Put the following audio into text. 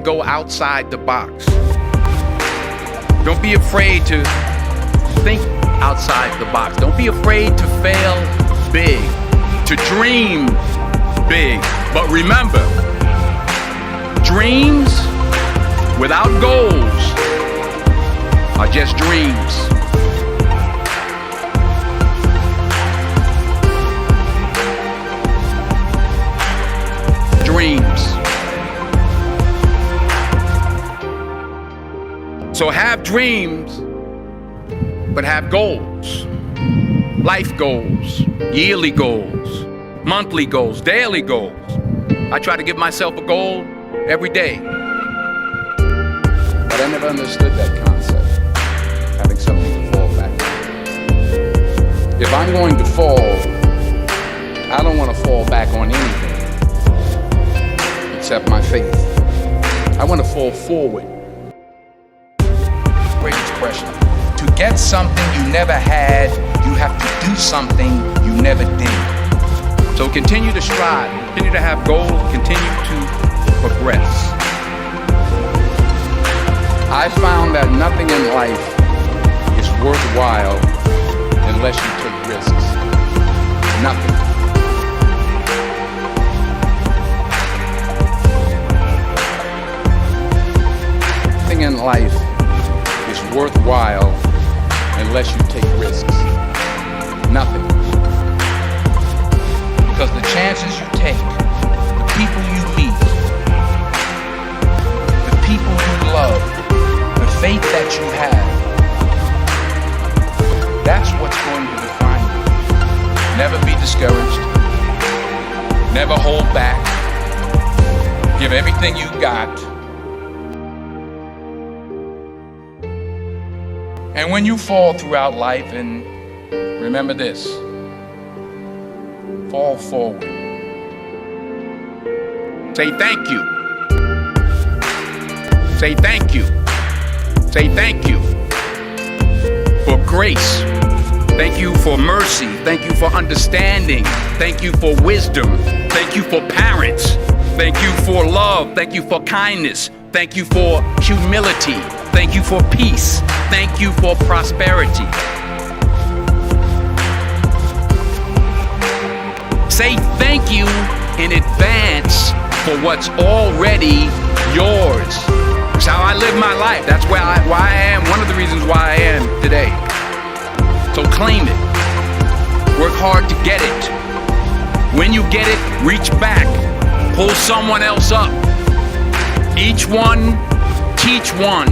go outside the box. Don't be afraid to think outside the box. Don't be afraid to fail big, to dream big. But remember, dreams without goals are just dreams. Dreams. So have dreams, but have goals. Life goals, yearly goals, monthly goals, daily goals. I try to give myself a goal every day. But I never understood that concept, having something to fall back on. If I'm going to fall, I don't want to fall back on anything except my faith. I want to fall forward. Great expression. To get something you never had, you have to do something you never did. So continue to strive, continue to have goals, continue to progress. I found that nothing in life is worthwhile unless you take risks. Nothing. Nothing in life is worthwhile unless you take risks. Nothing. Because the chances you take, the people you meet, the people you love, the faith that you have, that's what's going to define you. Never be discouraged. Never hold back. Give everything you got. And when you fall throughout life, and remember this, fall forward. Say thank you. Say thank you. Say thank you for grace. Thank you for mercy. Thank you for understanding. Thank you for wisdom. Thank you for parents. Thank you for love. Thank you for kindness. Thank you for humility. Thank you for peace. Thank you for prosperity. Say thank you in advance for what's already yours. It's how I live my life. That's why I am, one of the reasons why I am today. So claim it. Work hard to get it. When you get it, reach back. Pull someone else up. Each one, teach one.